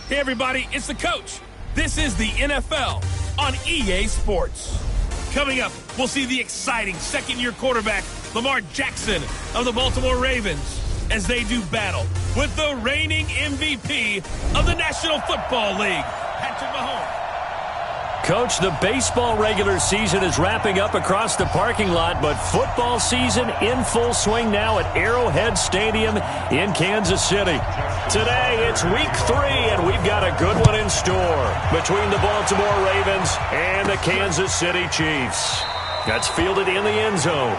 Hey everybody, it's the coach. This is the NFL on EA Sports. Coming up, we'll see the exciting second-year quarterback, Lamar Jackson of the Baltimore Ravens, as they do battle with the reigning MVP of the National Football League, Patrick Mahomes. Coach, the baseball regular season is wrapping up across the parking lot, but football season in full swing now at Arrowhead Stadium in Kansas City. Today, it's week 3, and we've got a good one in store between the Baltimore Ravens and the Kansas City Chiefs. That's fielded in the end zone.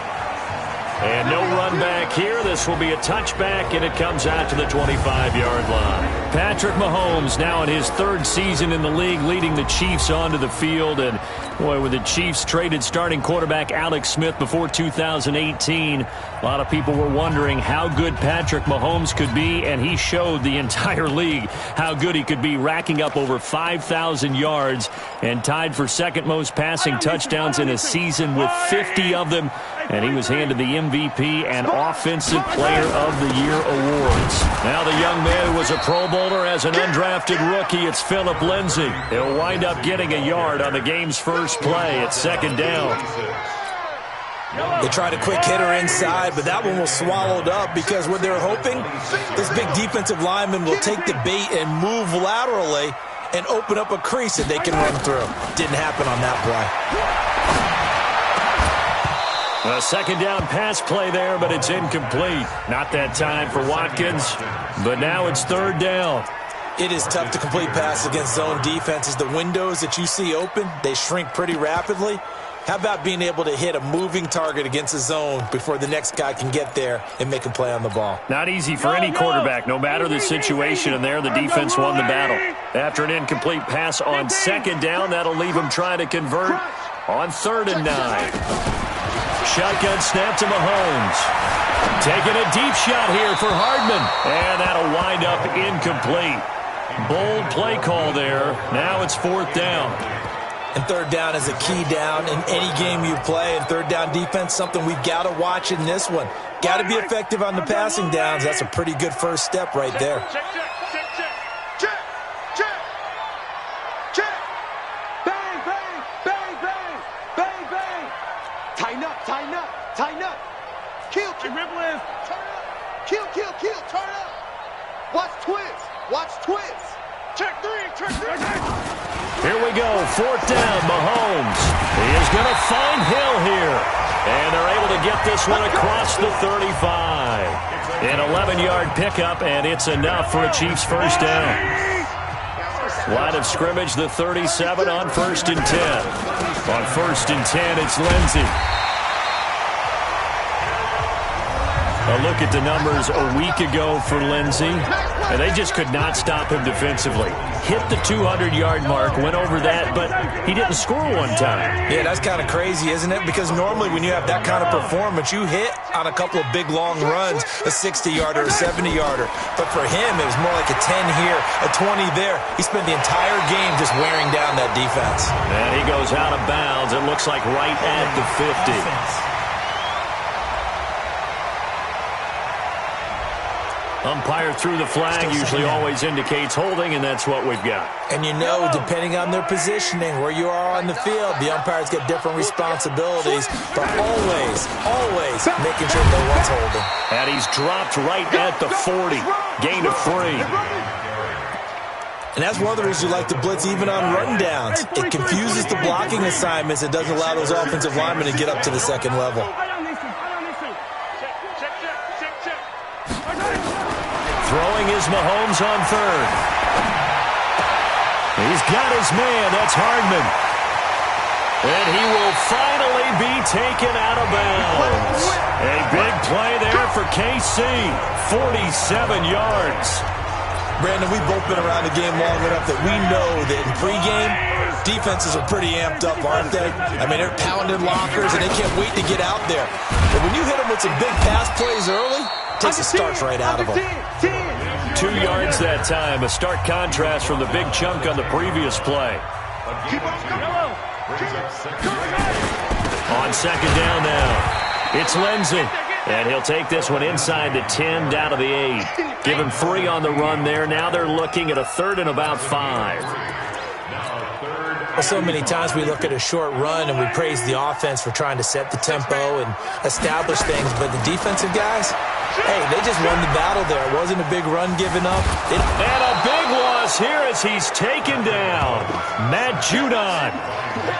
And no run back here. This will be a touchback, and it comes out to the 25-yard line. Patrick Mahomes now in his 3rd season in the league, leading the Chiefs onto the field. And, boy, when the Chiefs traded starting quarterback Alex Smith before 2018, a lot of people were wondering how good Patrick Mahomes could be, and he showed the entire league how good he could be, racking up over 5,000 yards and tied for second most passing touchdowns in a season with 50 of them. And he was handed the MVP and Offensive Player of the Year awards. Now the young man who was a Pro Bowler as an undrafted rookie, it's Phillip Lindsay. He'll wind up getting a yard on the game's first play. It's second down. They tried a quick hitter inside, but that one was swallowed up because what they're hoping, this big defensive lineman will take the bait and move laterally and open up a crease that they can run through. Didn't happen on that play. A second down pass play there, but it's incomplete. Not that time for Watkins, but now it's third down. It is tough to complete pass against zone defenses. The windows that you see open, they shrink pretty rapidly. How about being able to hit a moving target against a zone before the next guy can get there and make a play on the ball? Not easy for any quarterback, no matter the situation, and there the defense won the battle. After an incomplete pass on second down, that'll leave him trying to convert on 3rd and 9. Shotgun snap to Mahomes. Taking a deep shot here for Hardman. And that'll wind up incomplete. Bold play call there. Now it's 4th down. And 3rd down is a key down in any game you play. And 3rd down defense, something we've got to watch in this one. Got to be effective on the passing downs. That's a pretty good first step right there. Tighten up. Kill. Turn up. Kill. Turn up. Watch twist. Check three. Here we go. 4th down. Mahomes. He is going to find Hill here. And they're able to get this one across the 35. An 11-yard pickup, and it's enough for a Chiefs first down. Line of scrimmage, the 37 on 1st and 10. On 1st and 10, it's Lindsay. A look at the numbers a week ago for Lindsay, and they just could not stop him defensively. Hit the 200-yard mark, went over that, but he didn't score one time. Yeah, that's kind of crazy, isn't it? Because normally when you have that kind of performance, you hit on a couple of big, long runs, a 60-yarder, a 70-yarder. But for him, it was more like a 10 here, a 20 there. He spent the entire game just wearing down that defense. And he goes out of bounds, it looks like right at the 50. Umpire threw the flag, usually always indicates holding, and that's what we've got. And you know, depending on their positioning, where you are on the field, the umpires get different responsibilities, but always making sure no one's holding. And he's dropped right at the 40. Gain of 3. And that's one of the reasons you like to blitz even on rundowns. It confuses the blocking assignments. It doesn't allow those offensive linemen to get up to the second level. Throwing is Mahomes on 3rd. He's got his man. That's Hardman. And he will finally be taken out of bounds. A big play there for KC. 47 yards. Brandon, we've both been around the game long enough that we know that in pregame, defenses are pretty amped up, aren't they? I mean, they're pounding lockers, and they can't wait to get out there. But when you hit them with some big pass plays early, it takes the starch right out of them. 2 yards that time. A stark contrast from the big chunk on the previous play. On second down now, it's Lindsay. And he'll take this one inside the 10, down to the 8. Give him 3 on the run there. Now they're looking at a 3rd and about 5. Well, so many times we look at a short run and we praise the offense for trying to set the tempo and establish things. But the defensive guys, hey, they just won the battle there. It wasn't a big run given up. And a big loss here as he's taken down. Matt Judon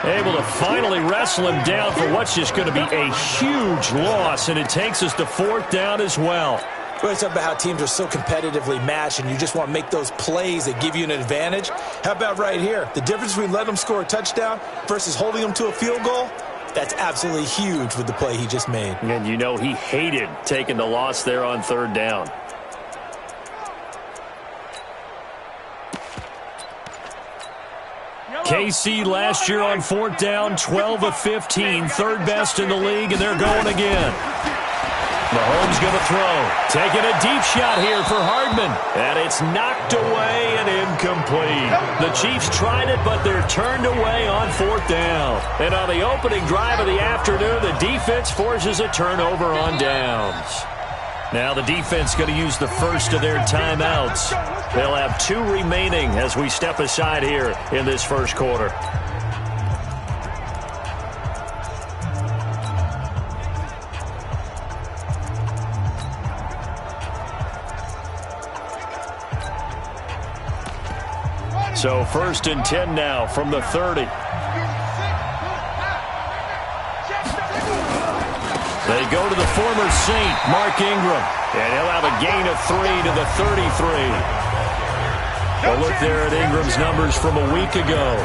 able to finally wrestle him down for what's just going to be a huge loss. And it takes us to 4th down as well. We always talk about how teams are so competitively matched and you just want to make those plays that give you an advantage. How about right here? The difference between letting them score a touchdown versus holding them to a field goal, that's absolutely huge with the play he just made. And you know he hated taking the loss there on 3rd down. KC last year on 4th down, 12 of 15, 3rd best in the league, and they're going again. Mahomes going to throw. Taking a deep shot here for Hardman. And it's knocked away and incomplete. The Chiefs tried it, but they're turned away on 4th down. And on the opening drive of the afternoon, the defense forces a turnover on downs. Now the defense going to use the first of their timeouts. They'll have 2 remaining as we step aside here in this first quarter. So 1st and 10 now from the 30. They go to the former Saint, Mark Ingram. And he'll have a gain of 3 to the 33. A look there at Ingram's numbers from a week ago.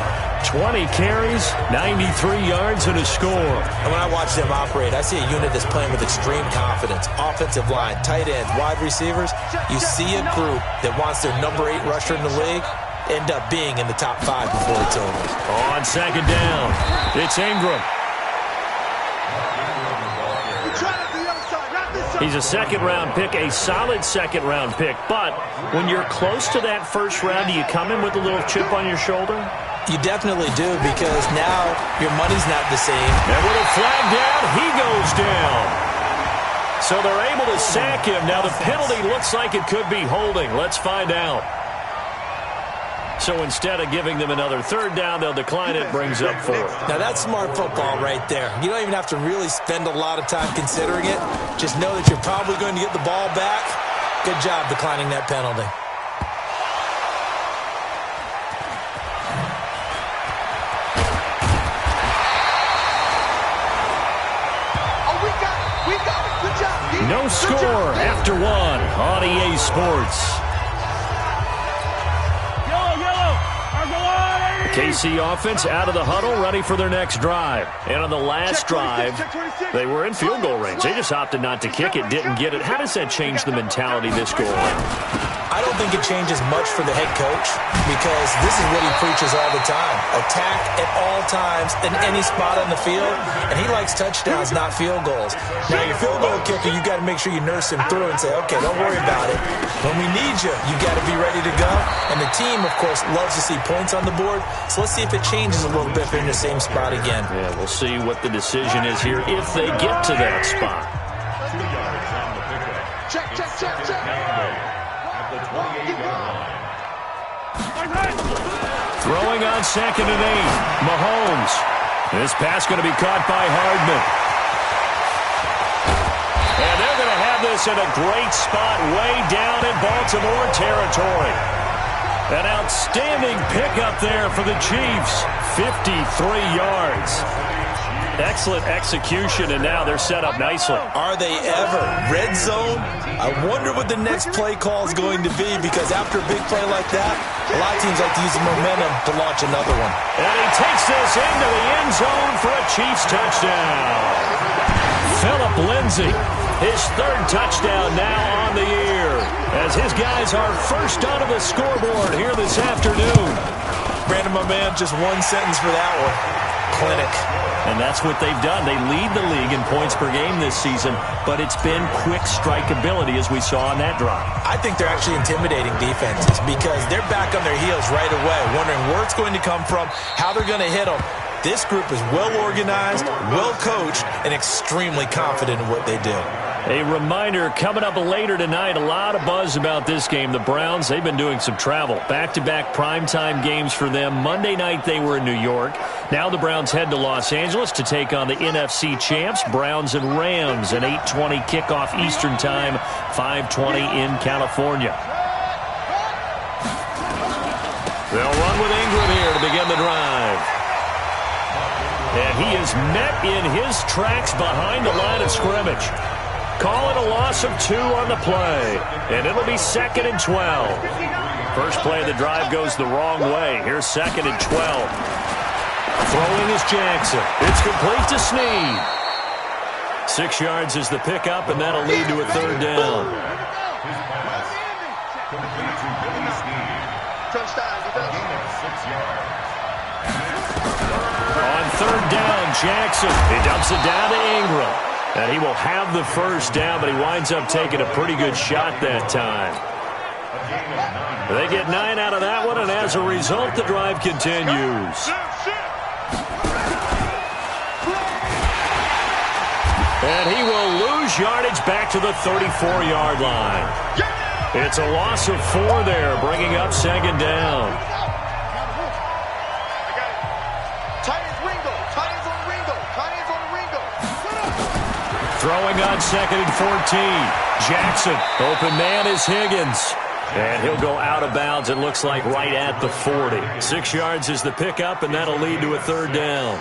20 carries, 93 yards, and a score. And when I watch them operate, I see a unit that's playing with extreme confidence. Offensive line, tight ends, wide receivers. You see a group that wants their number 8 rusher in the league end up being in the top 5 before it's over. On 2nd down, it's Ingram. He's a 2nd-round pick, a solid 2nd-round pick. But when you're close to that 1st round, do you come in with a little chip on your shoulder? You definitely do, because now your money's not the same. And with a flag down, he goes down. So they're able to sack him. Now the penalty looks like it could be holding. Let's find out. So instead of giving them another 3rd down, they'll decline it, brings up 4th. Now that's smart football right there. You don't even have to really spend a lot of time considering it. Just know that you're probably going to get the ball back. Good job declining that penalty. We got it. Good job. No score after 1 on EA Sports. KC offense out of the huddle, ready for their next drive. And on the last drive, they were in field goal range. They just opted not to kick it, didn't get it. How does that change the mentality this goal? I don't think it changes much for the head coach, because this is what he preaches all the time. Attack at all times in any spot on the field, and he likes touchdowns, not field goals. Now, your field goal kicker, you got to make sure you nurse him through and say, okay, don't worry about it. When we need you, you got to be ready to go. And the team, of course, loves to see points on the board, so let's see if it changes a little bit if they're in the same spot again. Yeah, we'll see what the decision is here if they get to that spot. Check. Throwing on 2nd and 8, Mahomes. This pass going to be caught by Hardman. And they're going to have this in a great spot way down in Baltimore territory. An outstanding pickup there for the Chiefs. 53 yards. Excellent execution, and now they're set up nicely. Are they ever? Red zone? I wonder what the next play call is going to be, because after a big play like that, a lot of teams like to use the momentum to launch another one. And he takes this into the end zone for a Chiefs touchdown. Phillip Lindsay, his 3rd touchdown now on the year, as his guys are first onto the scoreboard here this afternoon. Brandon, my man, just one sentence for that one. Clinic. And that's what they've done. They lead the league in points per game this season, but it's been quick strike ability as we saw on that drive. I think they're actually intimidating defenses, because they're back on their heels right away, wondering where it's going to come from, how they're going to hit them. This group is well organized, well coached, and extremely confident in what they do. A reminder, coming up later tonight, a lot of buzz about this game. The Browns, they've been doing some travel. Back-to-back primetime games for them. Monday night they were in New York. Now the Browns head to Los Angeles to take on the NFC champs, Browns and Rams. An 8:20 kickoff Eastern time, 5:20 in California. They'll run with Ingram here to begin the drive. And he is met in his tracks behind the line of scrimmage. Call it a loss of 2 on the play. And it'll be 2nd and 12. First play of the drive goes the wrong way. Here's 2nd and 12. Throwing is Jackson. It's complete to Snead. 6 yards is the pickup, and that'll lead to a 3rd down. On 3rd down, Jackson. He dumps it down to Ingram. And he will have the 1st down, but he winds up taking a pretty good shot that time. They get 9 out of that one, and as a result, the drive continues. And he will lose yardage back to the 34-yard line. It's a loss of 4 there, bringing up 2nd down. Throwing on 2nd and 14. Jackson, open man is Higgins. And he'll go out of bounds, it looks like, right at the 40. 6 yards is the pickup, and that'll lead to a 3rd down.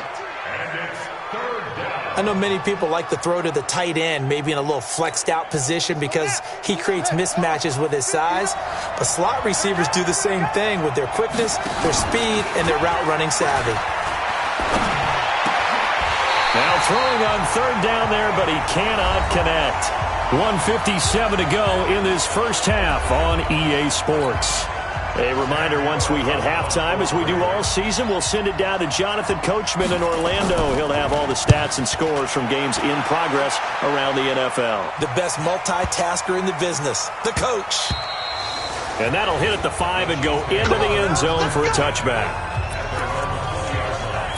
I know many people like to throw to the tight end, maybe in a little flexed out position because he creates mismatches with his size. But slot receivers do the same thing with their quickness, their speed, and their route running savvy. Now throwing on 3rd down there, but he cannot connect. 1:57 to go in this first half on EA Sports. A reminder, once we hit halftime, as we do all season, we'll send it down to Jonathan Coachman in Orlando. He'll have all the stats and scores from games in progress around the NFL. The best multitasker in the business, the coach. And that'll hit at the 5 and go into the end zone for a touchback.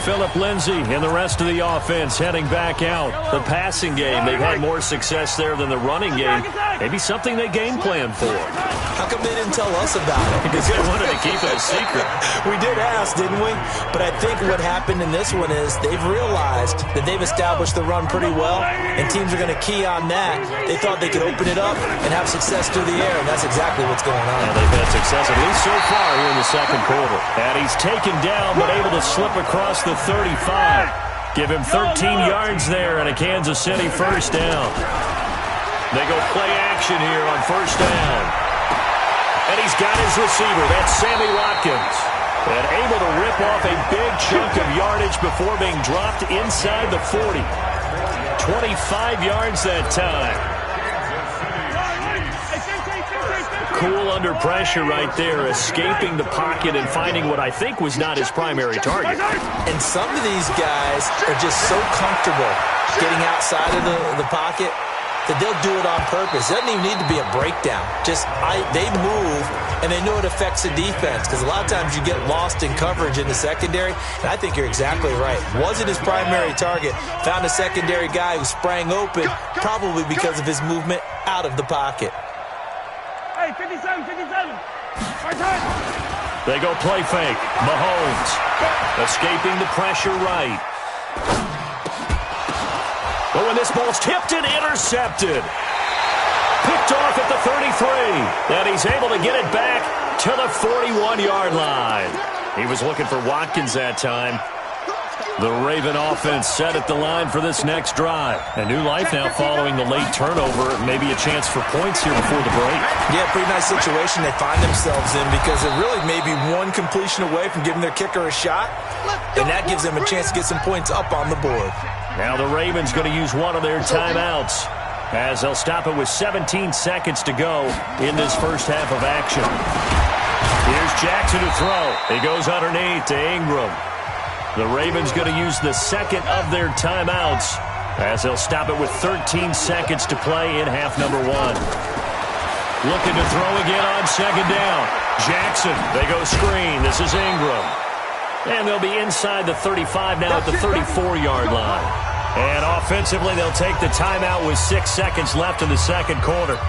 Phillip Lindsay and the rest of the offense heading back out. The passing game, they've had more success there than the running game. Maybe something they game plan for. How come they didn't tell us about it? Because they wanted to keep it a secret. We did ask, didn't we? But I think what happened in this one is they've realized that they've established the run pretty well, and teams are going to key on that. They thought they could open it up and have success through the air, and that's exactly what's going on. And they've had success, at least so far, here in the 2nd quarter. And he's taken down, but able to slip across the 35. Give him 13 yards there and a Kansas City 1st down. They go play action here on 1st down. And he's got his receiver. That's Sammy Watkins. And able to rip off a big chunk of yardage before being dropped inside the 40. 25 yards that time. Cool under pressure right there, escaping the pocket and finding what I think was not his primary target. And some of these guys are just so comfortable getting outside of the pocket that they'll do it on purpose. It doesn't even need to be a breakdown. They move, and they know it affects the defense because a lot of times you get lost in coverage in the secondary, and I think you're exactly right. Wasn't his primary target. Found a secondary guy who sprang open, probably because of his movement out of the pocket. Hey, 57. They go play fake. Mahomes escaping the pressure right. But when this ball's tipped and intercepted. Picked off at the 33. And he's able to get it back to the 41-yard line. He was looking for Watkins that time. The Raven offense set at the line for this next drive. A new life now following the late turnover. Maybe a chance for points here before the break. Yeah, pretty nice situation they find themselves in because it really may be one completion away from giving their kicker a shot. And that gives them a chance to get some points up on the board. Now the Ravens going to use one of their timeouts as they'll stop it with 17 seconds to go in this first half of action. Here's Jackson to throw. He goes underneath to Ingram. The Ravens going to use the second of their timeouts as they'll stop it with 13 seconds to play in half number 1. Looking to throw again on 2nd down. Jackson, they go screen. This is Ingram. And they'll be inside the 35 now at the 34-yard line. And offensively, they'll take the timeout with 6 seconds left in the second quarter.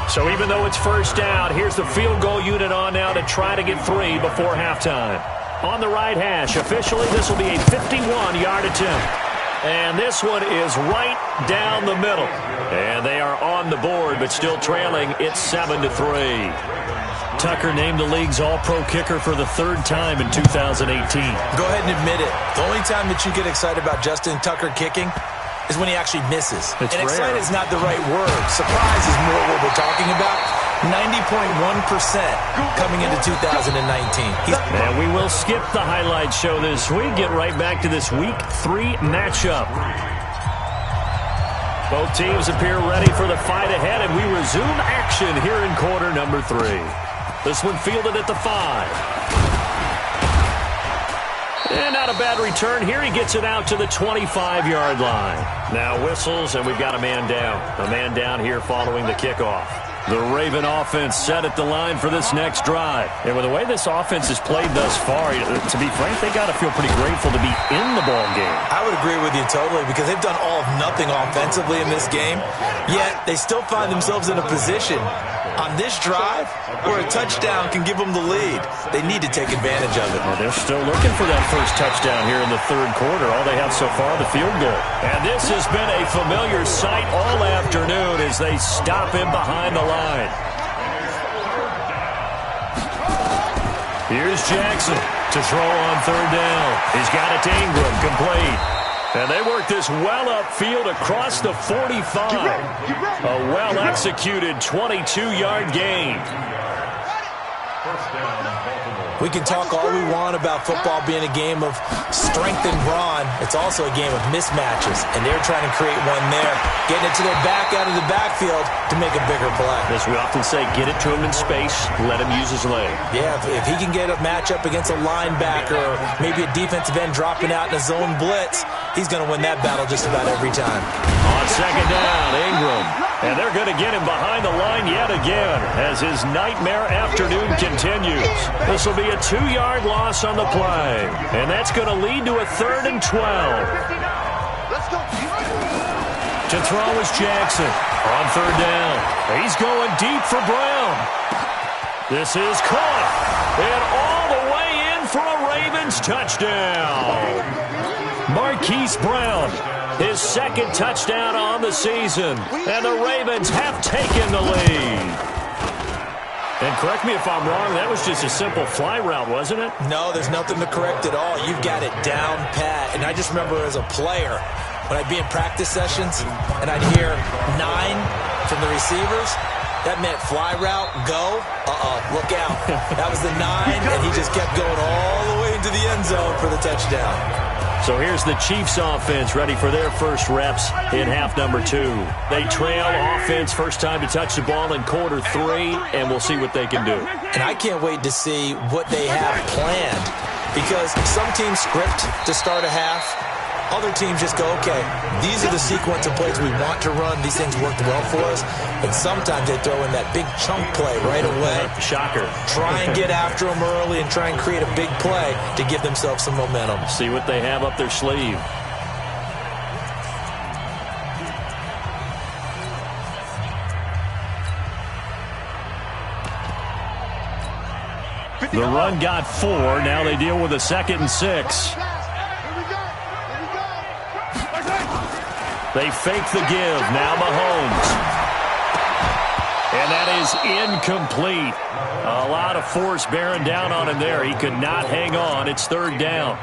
So even though it's first down, here's the field goal unit on now to try to get 3 before halftime. On the right hash, officially, this will be a 51-yard attempt. And this one is right down the middle. And they are on the board, but still trailing. It's 7-3. Tucker named the league's all-pro kicker for the 3rd time in 2018. Go ahead and admit it. The only time that you get excited about Justin Tucker kicking is when he actually misses. It's and rare. excited is not the right word. Surprise is more what we're talking about. 90.1% coming into 2019. And we will skip the highlight show this week. Get right back to this Week 3 matchup. Both teams appear ready for the fight ahead, and we resume action here in quarter number 3. This one fielded at the 5. And not a bad return here. He gets it out to the 25-yard line. Now whistles, and we've got a man down. A man down here following the kickoff. The Raven offense set at the line for this next drive. And with the way this offense has played thus far, to be frank, they got to feel pretty grateful to be in the ball game. I would agree with you totally because they've done all of nothing offensively in this game, yet they still find themselves in a position on this drive where a touchdown can give them the lead. They need to take advantage of it. Well, they're still looking for that first touchdown here in the 3rd quarter. All they have so far, the field goal. And this has been a familiar sight all afternoon as they stop him behind the line. Here's Jackson to throw on 3rd down. He's got it to Ingram, complete. And they work this well upfield across the 45. A well-executed 22-yard gain. We can talk all we want about football being a game of strength and brawn. It's also a game of mismatches, and they're trying to create one there, getting it to their back out of the backfield to make a bigger play. As we often say, get it to him in space, let him use his leg. Yeah, if he can get a matchup against a linebacker or maybe a defensive end dropping out in a zone blitz, he's going to win that battle just about every time. On 2nd down, Ingram. And they're going to get him behind the line yet again as his nightmare afternoon continues. This will be a 2-yard loss on the play. And that's going to lead to a 3rd and 12. Let's go. To throw is Jackson. On 3rd down. He's going deep for Brown. This is caught. And all the way in for a Ravens touchdown. Marquise Brown. His 2nd touchdown on the season. And the Ravens have taken the lead. And correct me if I'm wrong, that was just a simple fly route, wasn't it? No, there's nothing to correct at all. You've got it down pat. And I just remember as a player, when I'd be in practice sessions and I'd hear 9 from the receivers, that meant fly route, go, look out. That was the 9, and he just kept going all the way into the end zone for the touchdown. So here's the Chiefs offense ready for their first reps in half number 2. They trail offense first time to touch the ball in quarter 3, and we'll see what they can do. And I can't wait to see what they have planned because some teams script to start a half. Other teams just go, okay, these are the sequence of plays we want to run. These things worked well for us. And sometimes they throw in that big chunk play right away. Shocker. Try and get after them early and try and create a big play to give themselves some momentum. See what they have up their sleeve. The run got 4. Now they deal with a 2nd and 6. They fake the give. Now Mahomes. And that is incomplete. A lot of force bearing down on him there. He could not hang on. It's 3rd down.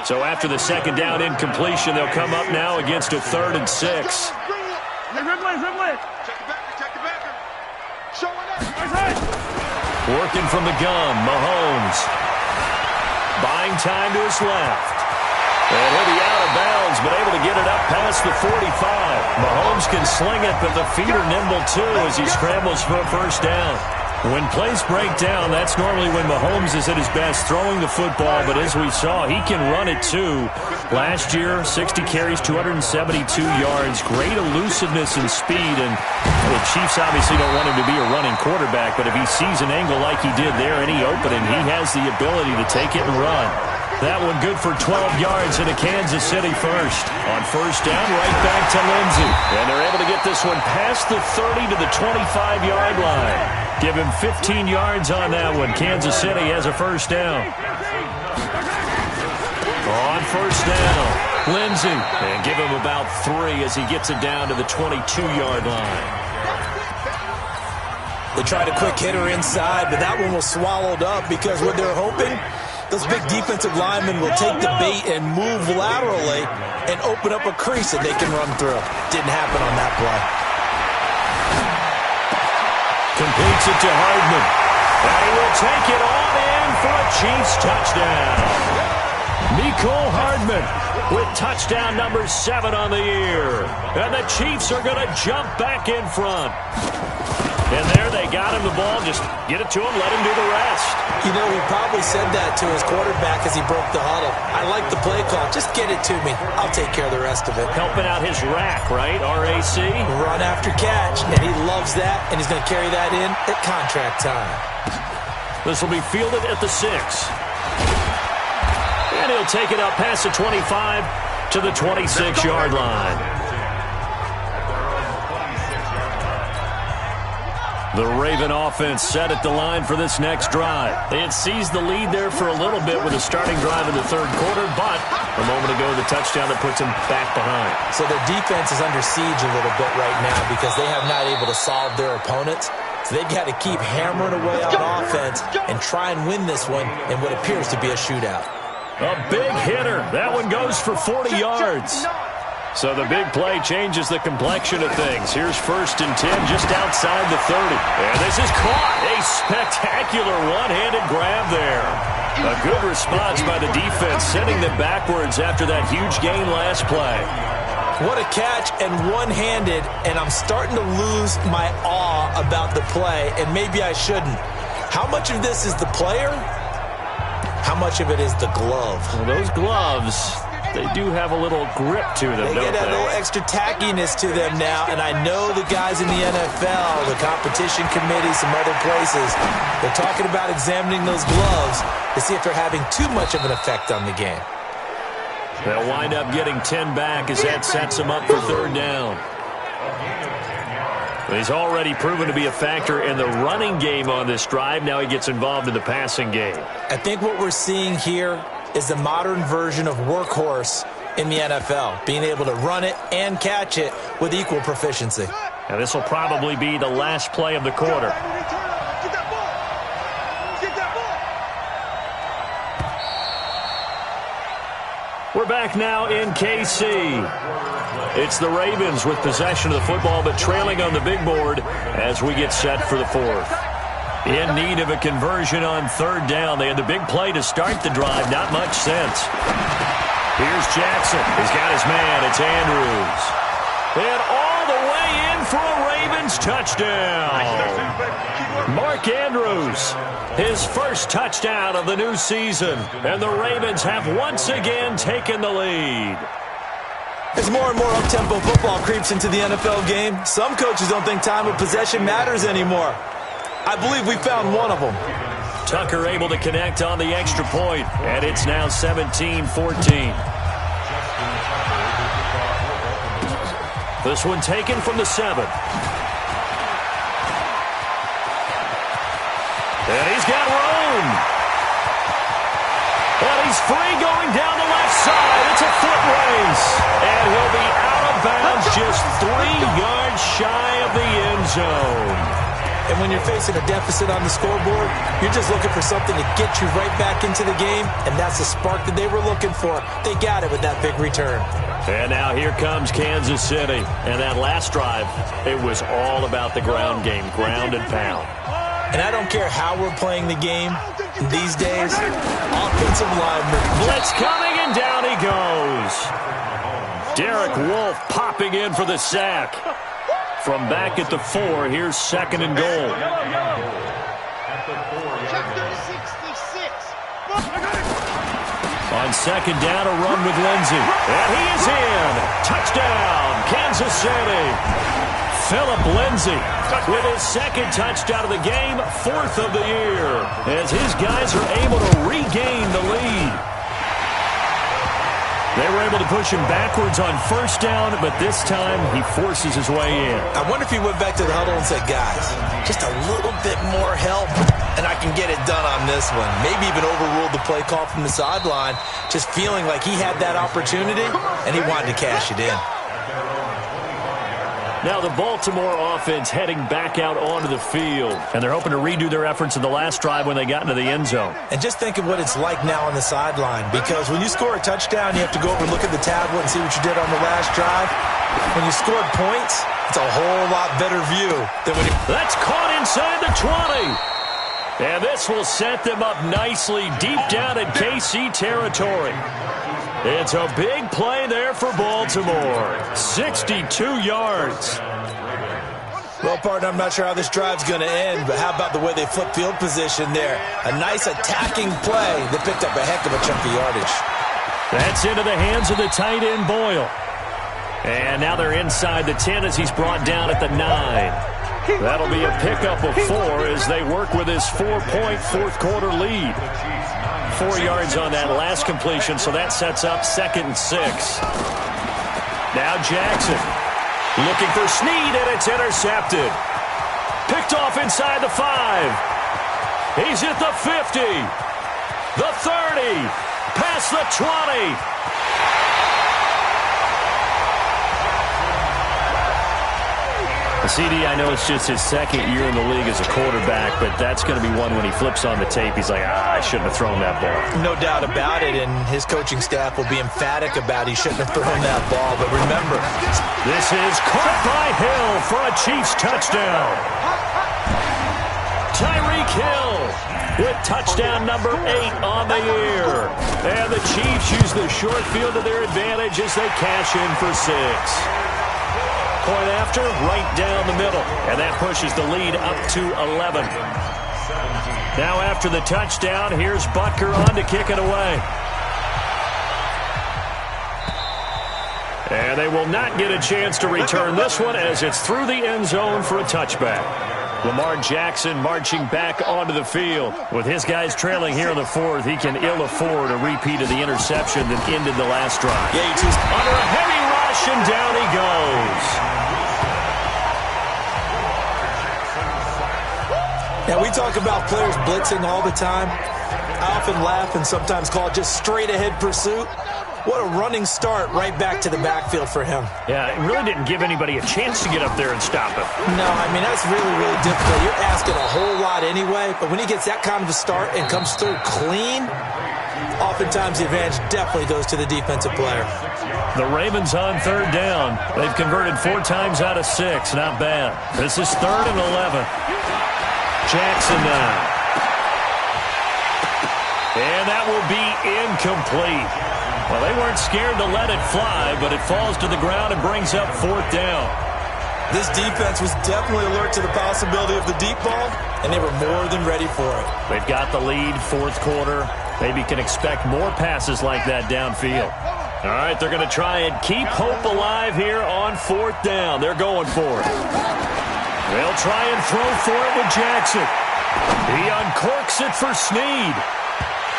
So after the 2nd down incompletion, they'll come up now against a 3rd and 6. Working from the gun, Mahomes. Buying time to his left. And he'll be out of bounds, but able to get it up past the 45. Mahomes can sling it, but the feet are nimble too as he scrambles for a first down. When plays break down, that's normally when Mahomes is at his best throwing the football, but as we saw, he can run it too. Last year, 60 carries, 272 yards, great elusiveness and speed, and the Chiefs obviously don't want him to be a running quarterback, but if he sees an angle like he did there, any opening, he has the ability to take it and run. That one good for 12 yards into Kansas City first. On first down, right back to Lindsey. And they're able to get this one past the 30 to the 25-yard line. Give him 15 yards on that one. Kansas City has a first down. On first down, Lindsey. And give him about 3 as he gets it down to the 22-yard line. They tried a quick hitter inside, but that one was swallowed up because what they're hoping, those big defensive linemen will take the bait and move laterally and open up a crease that they can run through. Didn't happen on that play. Completes it to Hardman. And he will take it on in for a Chiefs touchdown. Mecole Hardman with touchdown number 7 on the year. And the Chiefs are going to jump back in front. And there they got him the ball. Just get it to him, let him do the rest. You know, he probably said that to his quarterback as he broke the huddle. I like the play call. Just get it to me. I'll take care of the rest of it. Helping out his rack, right? RAC? Run after catch, and he loves that, and he's going to carry that in at contract time. This will be fielded at the 6. And he'll take it up past the 25 to the 26-yard line. The Raven offense set at the line for this next drive. They had seized the lead there for a little bit with a starting drive in the third quarter, but a moment ago, the touchdown that puts them back behind. So their defense is under siege a little bit right now because they have not able to solve their opponents. So they've got to keep hammering away on offense and try and win this one in what appears to be a shootout. A big hitter. That one goes for 40 yards. So the big play changes the complexion of things. Here's 1st and 10 just outside the 30. And this is caught. A spectacular one-handed grab there. A good response by the defense, sending them backwards after that huge gain last play. What a catch and one-handed, and I'm starting to lose my awe about the play, and maybe I shouldn't. How much of this is the player? How much of it is the glove? Well, those gloves, they do have a little grip to them, don't they? They get a little extra tackiness to them now, and I know the guys in the NFL, the competition committee, some other places, they're talking about examining those gloves to see if they're having too much of an effect on the game. They'll wind up getting 10 back as that sets them up for 3rd down. He's already proven to be a factor in the running game on this drive. Now he gets involved in the passing game. I think what we're seeing here is the modern version of workhorse in the NFL, being able to run it and catch it with equal proficiency. And this will probably be the last play of the quarter. We're back now in KC. It's the Ravens with possession of the football, but trailing on the big board as we get set for the 4th. In need of a conversion on 3rd down. They had the big play to start the drive. Not much sense. Here's Jackson. He's got his man. It's Andrews. And all the way in for a Ravens touchdown. Mark Andrews, his first touchdown of the new season. And the Ravens have once again taken the lead. As more and more up-tempo football creeps into the NFL game, some coaches don't think time of possession matters anymore. I believe we found one of them. Tucker able to connect on the extra point, and it's now 17-14. This one taken from the 7. And he's got room. And he's free going down the left side. It's a foot race. And he'll be out of bounds just 3 yards shy of the end zone. And when you're facing a deficit on the scoreboard, you're just looking for something to get you right back into the game, and that's the spark that they were looking for. They got it with that big return. And now here comes Kansas City. And that last drive, it was all about the ground game, ground and pound. And I don't care how we're playing the game these days, offensive linemen. Blitz coming, and down he goes. Derek Wolfe popping in for the sack. From back at the 4, here's 2nd and goal. On 2nd down, a run with Lindsey. And he is in. Touchdown, Kansas City. Philip Lindsey with his 2nd touchdown of the game, 4th of the year, as his guys are able to regain the lead. They were able to push him backwards on first down, but this time he forces his way in. I wonder if he went back to the huddle and said, guys, just a little bit more help, and I can get it done on this one. Maybe even overruled the play call from the sideline, just feeling like he had that opportunity, and he wanted to cash it in. Now the Baltimore offense heading back out onto the field. And they're hoping to redo their efforts in the last drive when they got into the end zone. And just think of what it's like now on the sideline. Because when you score a touchdown, you have to go over and look at the tablet and see what you did on the last drive. When you scored points, it's a whole lot better view than when you... That's caught inside the 20. And this will set them up nicely deep down in KC territory. It's a big play there for Baltimore. 62 yards. Well, partner, I'm not sure how this drive's going to end, but how about the way they flip field position there? A nice attacking play that picked up a heck of a chunk of yardage. That's into the hands of the tight end, Boyle. And now they're inside the 10 as he's brought down at the 9. That'll be a pickup of 4 as they work with his 4-point fourth-quarter lead. 4 yards on that last completion, so that sets up 2nd and 6. Now Jackson looking for Snead, and it's intercepted. Picked off inside the 5. He's at the 50, the 30, past the 20. CD, I know it's just his 2nd year in the league as a quarterback, but that's going to be one when he flips on the tape. He's like, I shouldn't have thrown that ball. No doubt about it, and his coaching staff will be emphatic about he shouldn't have thrown that ball. But remember, this is caught by Hill for a Chiefs touchdown. Tyreek Hill with touchdown number 8 on the year. And the Chiefs use the short field to their advantage as they cash in for 6. Point after, right down the middle. And that pushes the lead up to 11. Now after the touchdown, here's Butker on to kick it away. And they will not get a chance to return this one as it's through the end zone for a touchback. Lamar Jackson marching back onto the field. With his guys trailing here in the 4th, he can ill afford a repeat of the interception that ended the last drive. Yeah, he's under a heavy rush, and down he goes. Now, we talk about players blitzing all the time. I often laugh and sometimes call it just straight-ahead pursuit. What a running start right back to the backfield for him. Yeah, it really didn't give anybody a chance to get up there and stop him. No, I mean, that's really, really difficult. You're asking a whole lot anyway, but when he gets that kind of a start and comes through clean, oftentimes the advantage definitely goes to the defensive player. The Ravens on 3rd down. They've converted 4 times out of 6. Not bad. This is 3rd and 11. Jackson now. And that will be incomplete. Well, they weren't scared to let it fly, but it falls to the ground and brings up 4th down. This defense was definitely alert to the possibility of the deep ball, and they were more than ready for it. They've got the lead, 4th quarter. Maybe can expect more passes like that downfield. All right, they're going to try and keep hope alive here on 4th down. They're going for it. They'll try and throw for it with Jackson. He uncorks it for Snead.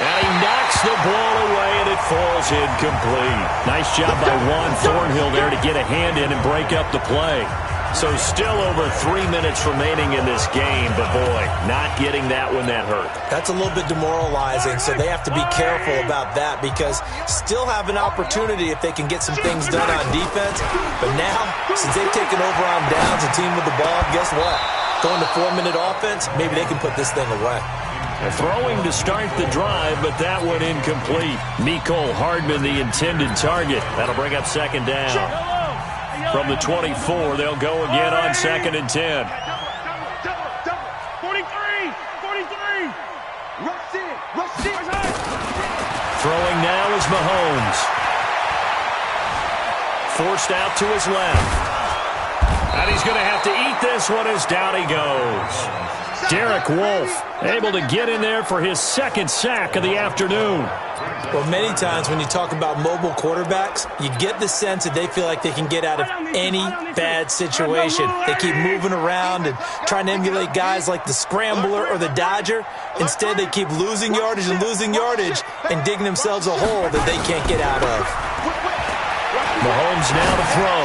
And he knocks the ball away, and it falls incomplete. Nice job by Juan Thornhill there to get a hand in and break up the play. So still over 3 minutes remaining in this game, but boy, not getting that one that hurt. That's a little bit demoralizing, so they have to be careful about that because still have an opportunity if they can get some things done on defense. But now, since they've taken over on downs, a team with the ball, guess what? Going to 4-minute offense, maybe they can put this thing away. They're throwing to start the drive, but that one incomplete. Mecole Hardman, the intended target. That'll bring up 2nd down. From the 24, they'll go again on 2nd and 10. 43. Rush it. Throwing now is Mahomes. Forced out to his left. And he's going to have to eat this one as down he goes. Derek Wolfe able to get in there for his 2nd sack of the afternoon. Well, many times when you talk about mobile quarterbacks, you get the sense that they feel like they can get out of any bad situation. They keep moving around and trying to emulate guys like the Scrambler or the Dodger. Instead, they keep losing yardage and digging themselves a hole that they can't get out of. Mahomes now to throw.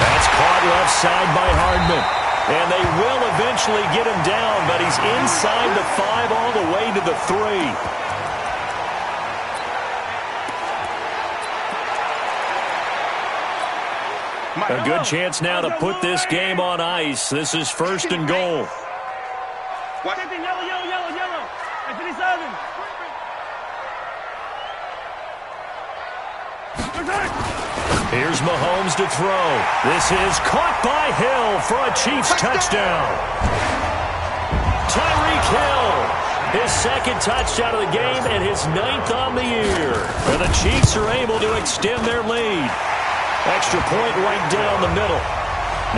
That's caught left side by Hardman. And they will eventually get him down, but he's inside the 5 all the way to the 3. A good chance now to put this game on ice. This is 1st and goal. Yellow. At 57. Here's Mahomes to throw. This is caught by Hill for a Chiefs touchdown. Tyreek Hill, his 2nd touchdown of the game and his 9th on the year. And the Chiefs are able to extend their lead. Extra point right down the middle.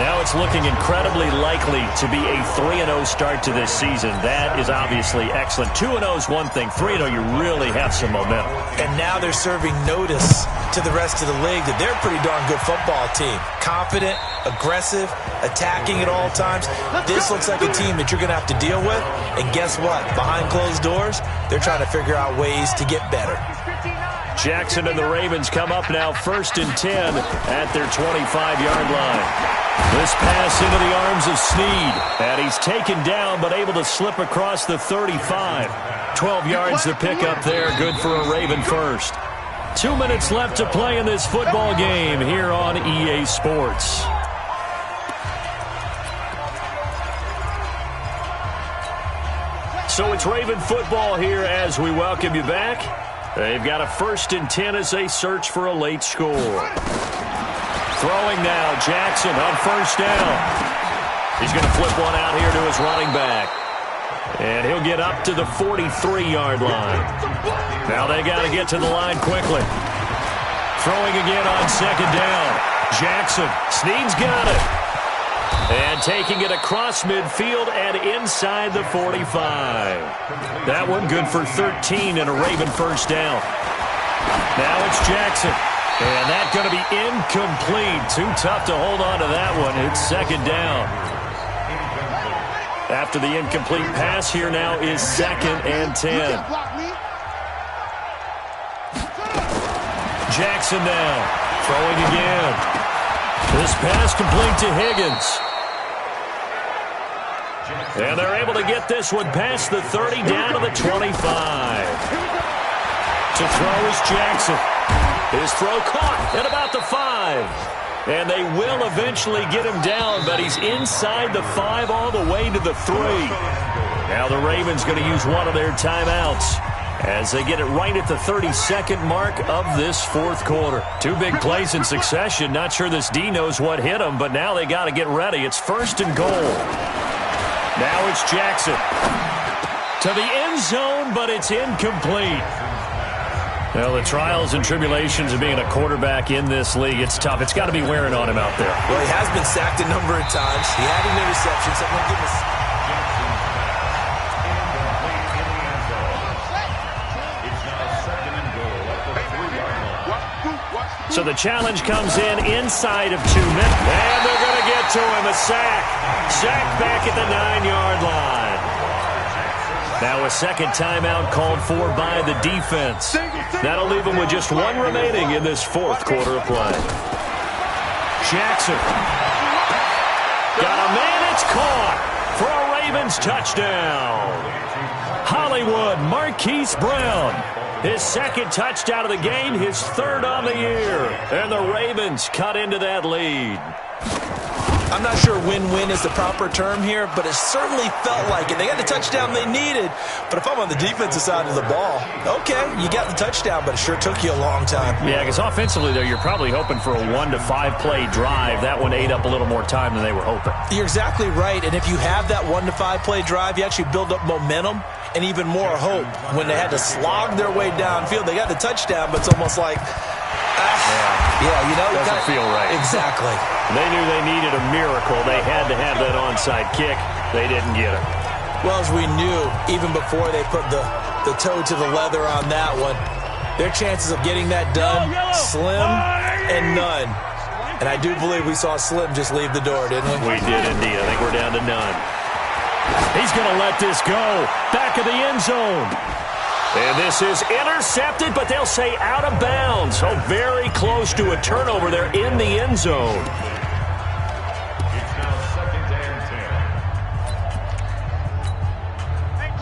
Now it's looking incredibly likely to be a 3-0 start to this season. That is obviously excellent. 2-0 is one thing. 3-0, you really have some momentum. And now they're serving notice to the rest of the league that they're a pretty darn good football team. Confident, aggressive, attacking at all times. This looks like a team that you're going to have to deal with. And guess what? Behind closed doors, they're trying to figure out ways to get better. Jackson and the Ravens come up now 1st and 10 at their 25-yard line. This pass into the arms of Snead. And he's taken down but able to slip across the 35. 12 yards to pick up there. Good for a Raven first. 2 minutes left to play in this football game here on EA Sports. So it's Raven football here as we welcome you back. They've got a 1st and 10 as they search for a late score. Throwing now, Jackson on 1st down. He's going to flip one out here to his running back. And he'll get up to the 43-yard line. Now they got to get to the line quickly. Throwing again on 2nd down. Jackson, Snead's got it. And taking it across midfield and inside the 45. That one good for 13 and a Raven 1st down. Now it's Jackson. And that's going to be incomplete. Too tough to hold on to that one. It's 2nd down. After the incomplete pass, here now is 2nd and 10. Jackson now. Throwing again. This pass complete to Higgins. And they're able to get this one past the 30 down to the 25. To throw is Jackson. His throw caught at about the 5. And they will eventually get him down, but he's inside the 5 all the way to the 3. Now the Ravens going to use one of their timeouts as they get it right at the 32nd mark of this 4th quarter. 2 big plays in succession. Not sure this D knows what hit him, but now they got to get ready. It's 1st and goal. Now it's Jackson. To the end zone, but it's incomplete. Well, the trials and tribulations of being a quarterback in this league, it's tough. It's got to be wearing on him out there. Well, he has been sacked a number of times. He had an interception, so I'm going to give him So the challenge comes in inside of 2 minutes. And they're going to get to him. A sack. Sack back at the 9-yard line. Now a 2nd timeout called for by the defense. That'll leave them with just 1 remaining in this 4th quarter of play. Jackson. Got a man. It's caught for a Ravens touchdown. Hollywood Marquise Brown. His 2nd touchdown of the game, his 3rd on the year. And the Ravens cut into that lead. I'm not sure win-win is the proper term here, but it certainly felt like it. They got the touchdown they needed, but if I'm on the defensive side of the ball, okay, you got the touchdown, but it sure took you a long time. Yeah, because offensively, though, you're probably hoping for a 1 to 5 play drive. That one ate up a little more time than they were hoping. You're exactly right, and if you have that 1 to 5 play drive, you actually build up momentum and even more hope. When they had to slog their way downfield, they got the touchdown, but it's almost like, yeah, you know, doesn't feel right. Exactly. They knew they needed a miracle. They had to have that onside kick. They didn't get it. Well, as we knew, even before they put the toe to the leather on that one, their chances of getting that done, slim and none. And I do believe we saw Slim just leave the door, didn't we? We did indeed. I think we're down to none. He's going to let this go. Back of the end zone. And this is intercepted, but they'll say out of bounds. So very close to a turnover there in the end zone.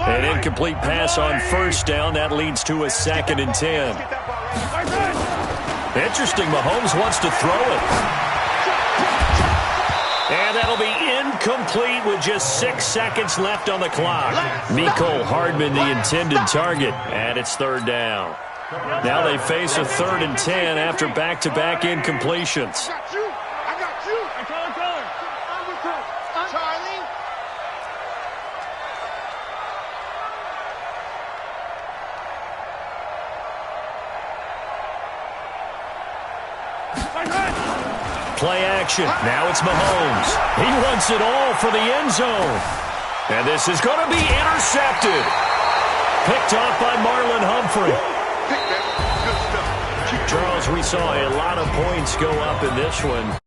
An incomplete pass on first down. That leads to a 2nd and 10. Interesting. Mahomes wants to throw it. And that'll be incomplete with just 6 seconds left on the clock. Mecole Hardman, the intended target, and it's 3rd down. Now they face a 3rd and 10 after back-to-back incompletions. I got you. I'm with her. Charlie. Play action. Now it's Mahomes. He wants it all for the end zone. And this is going to be intercepted. Picked off by Marlon Humphrey. Charles, we saw a lot of points go up in this one.